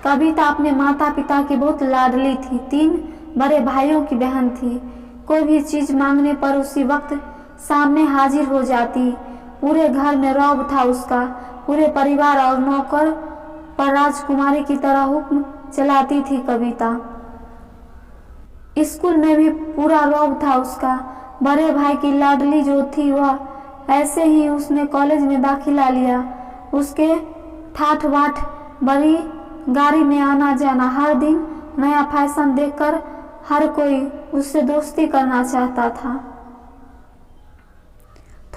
कविता अपने माता पिता की बहुत लाडली थी। 3 बड़े भाइयों की बहन थी। कोई भी चीज मांगने पर उसी वक्त सामने हाजिर हो जाती। पूरे घर में रौब था उसका। पूरे परिवार और नौकर पर राजकुमारी की तरह हुक्म चलाती थी कविता। स्कूल में भी पूरा रौब था उसका। बड़े भाई की लाडली जो थी वह ऐसे ही उसने कॉलेज में दाखिला लिया। उसके ठाठ बाट बड़ी गाड़ी में आना जाना, हर दिन नया फैशन देखकर हर कोई उससे दोस्ती करना चाहता था।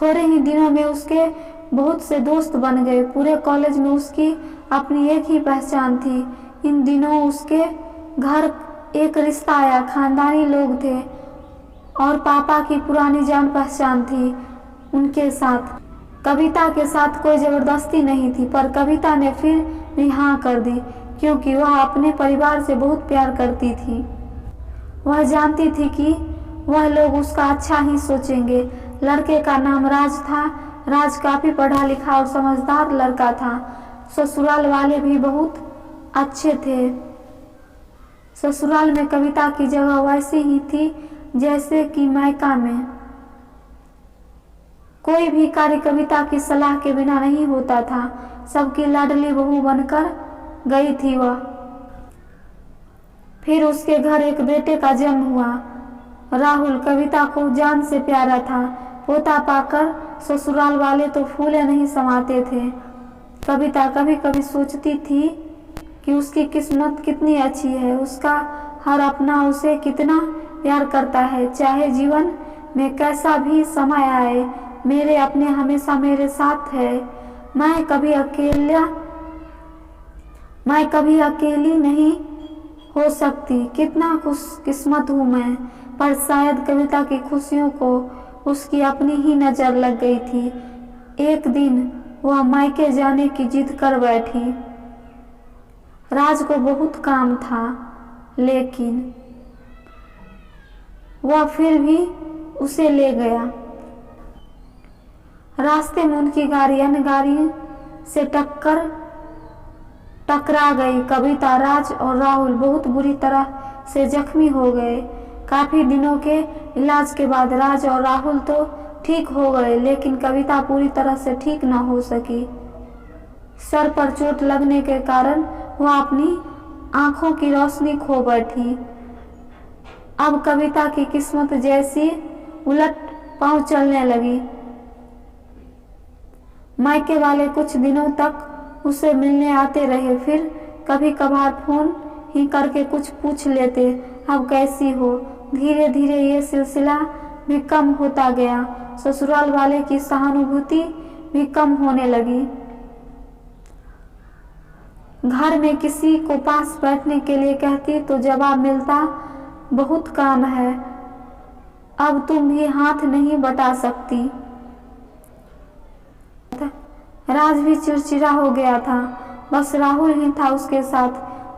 थोड़े ही दिनों में उसके बहुत से दोस्त बन गए। पूरे कॉलेज में उसकी अपनी एक ही पहचान थी। इन दिनों उसके घर एक रिश्ता आया। खानदानी लोग थे और पापा की पुरानी जान पहचान थी उनके साथ। कविता के साथ कोई जबरदस्ती नहीं थी, पर कविता ने फिर भी हाँ कर दी क्योंकि वह अपने परिवार से बहुत प्यार करती थी। वह जानती थी कि वह लोग उसका अच्छा ही सोचेंगे। लड़के का नाम राज था। राज काफी पढ़ा लिखा और समझदार लड़का था। ससुराल वाले भी बहुत अच्छे थे। ससुराल में कविता की जगह वैसी ही थी जैसे कि मायका में। कोई भी कार्य कविता की सलाह के बिना नहीं होता था। सबकी लाडली बहू बनकर गई थी वह। फिर उसके घर एक बेटे का जन्म हुआ। राहुल कविता को जान से प्यारा था। पोता पाकर ससुराल वाले तो फूले नहीं समाते थे। कविता कभी कभी सोचती थी कि उसकी किस्मत कितनी अच्छी है। उसका हर अपना उसे कितना प्यार करता है। चाहे जीवन में कैसा भी समय आए, मेरे अपने हमेशा मेरे साथ है। मैं कभी अकेली नहीं हो सकती। कितना खुशकिस्मत हूँ मैं। पर शायद कविता की खुशियों को उसकी अपनी ही नजर लग गई थी। एक दिन वह मायके जाने की जिद कर बैठी। राज को बहुत काम था, लेकिन वह फिर भी उसे ले गया। रास्ते में उनकी गाड़ी अन्य गाड़ी से टकरा गई। कविता, राज और राहुल बहुत बुरी तरह से जख्मी हो गए। काफी दिनों के इलाज के बाद राज और राहुल तो ठीक हो गए, लेकिन कविता पूरी तरह से ठीक न हो सकी। सर पर चोट लगने के कारण वह अपनी आंखों की रोशनी खो बैठी। अब कविता की किस्मत जैसी उलट पांव चलने लगी। मायके वाले कुछ दिनों तक उसे मिलने आते रहे, फिर कभी कभार फोन ही करके कुछ पूछ लेते, अब कैसी हो। धीरे धीरे ये सिलसिला भी कम होता गया। ससुराल वाले की सहानुभूति भी कम होने लगी। घर में किसी को पास बैठने के लिए कहती तो जवाब मिलता, बहुत काम है, अब तुम भी हाथ नहीं बटा सकती। राज भी चिड़चिड़ा हो गया था। बस राहुल ही था उसके साथ,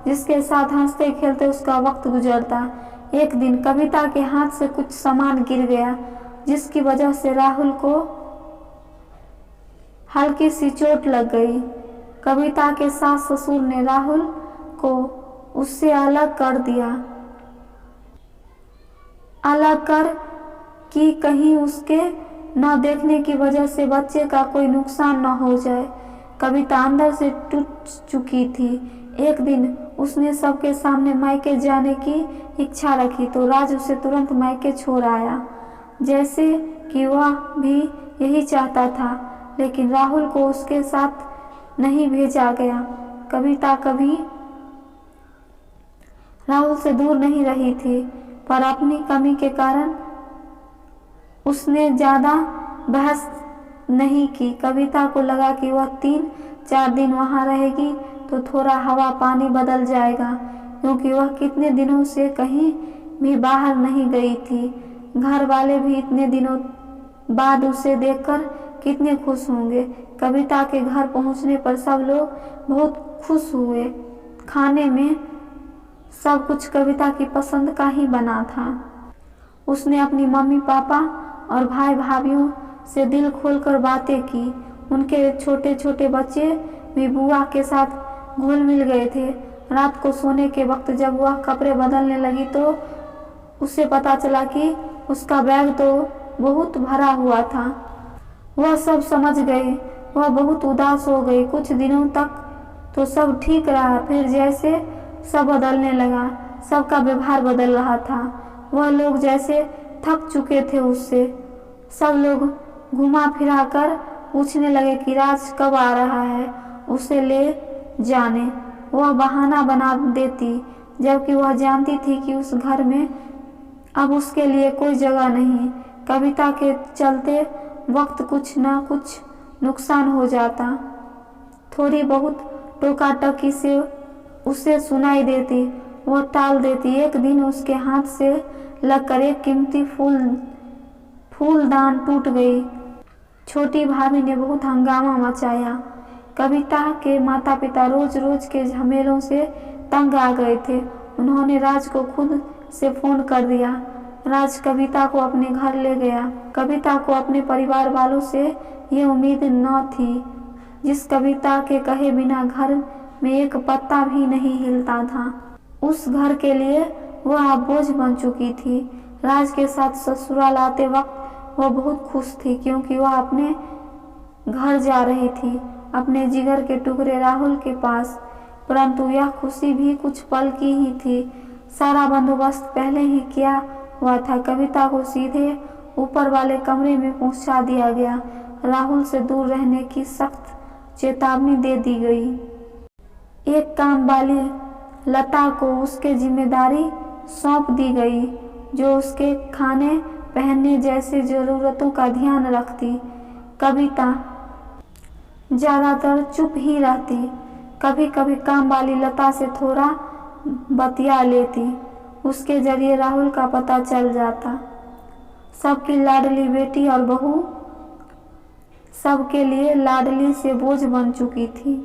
जिसके साथ हंसते खेलते उसका वक्त गुजरता। एक दिन कविता के हाथ से कुछ सामान गिर गया, जिसकी वजह से राहुल को हल्की सी चोट लग गई। कविता के सास ससुर ने राहुल को उससे अलग कर दिया। अलग कर कि कहीं उसके न देखने की वजह से बच्चे का कोई नुकसान न हो जाए। कविता अंदर से टूट चुकी थी। एक दिन उसने सबके सामने मायके जाने की इच्छा रखी तो राज उसे तुरंत मायके छोड़ आया, जैसे कि वह भी यही चाहता था। लेकिन राहुल को उसके साथ नहीं भेजा गया। कविता कभी राहुल से दूर नहीं रही थी, पर अपनी कमी के कारण उसने ज्यादा बहस नहीं की। कविता को लगा कि वह 3-4 दिन वहां रहेगी तो थोड़ा हवा पानी बदल जाएगा, क्योंकि वह कितने दिनों से कहीं भी बाहर नहीं गई थी। घर वाले भी इतने दिनों बाद उसे देखकर कितने खुश होंगे। कविता के घर पहुंचने पर सब लोग बहुत खुश हुए। खाने में सब कुछ कविता की पसंद का ही बना था। उसने अपनी मम्मी पापा और भाई भाभीियों से दिल खोलकर बातें की। उनके छोटे छोटे बच्चे भी बुआ के साथ घुल मिल गए थे। रात को सोने के वक्त जब वह कपड़े बदलने लगी तो उसे पता चला कि उसका बैग तो बहुत भरा हुआ था। वह सब समझ गई। वह बहुत उदास हो गई। कुछ दिनों तक तो सब ठीक रहा, फिर जैसे सब बदलने लगा, सबका व्यवहार बदल रहा था। वह लोग जैसे थक चुके थे उससे। सब लोग घुमा फिरा कर पूछने लगे कि राज कब आ रहा है, उसे ले जाने। वह बहाना बना देती, जबकि वह जानती थी कि उस घर में अब उसके लिए कोई जगह नहीं। कविता के चलते वक्त कुछ ना कुछ नुकसान हो जाता। थोड़ी बहुत टोका टकी से उसे सुनाई देती, वह टाल देती। एक दिन उसके हाथ से लगकर एक कीमती फूलदान टूट गई। छोटी भाभी ने बहुत हंगामा मचाया। कविता के माता पिता रोज रोज के झमेलों से तंग आ गए थे। उन्होंने राज को खुद से फोन कर दिया। राज कविता को अपने घर ले गया। कविता को अपने परिवार वालों से ये उम्मीद न थी। जिस कविता के कहे बिना घर में एक पत्ता भी नहीं हिलता था, उस घर के लिए वह अब बोझ बन चुकी थी। राज के साथ ससुराल आते वक्त वह बहुत खुश थी, क्योंकि वह अपने घर जा रही थी, अपने जिगर के टुकड़े राहुल के पास। परंतु यह खुशी भी कुछ पल की ही थी। सारा बंदोबस्त पहले ही किया हुआ था। कविता को सीधे ऊपर वाले कमरे में पहुंचा दिया गया। राहुल से दूर रहने की सख्त चेतावनी दे दी गई। एक काम वाली लता को उसके जिम्मेदारी सौंप दी गई, जो उसके खाने पहनने जैसे जरूरतों का ध्यान रखती। कविता ज्यादातर चुप ही रहती। कभी कभी काम वाली लता से थोड़ा बतिया लेती। उसके जरिए राहुल का पता चल जाता। सबकी लाडली बेटी और बहू सबके लिए लाडली से बोझ बन चुकी थी।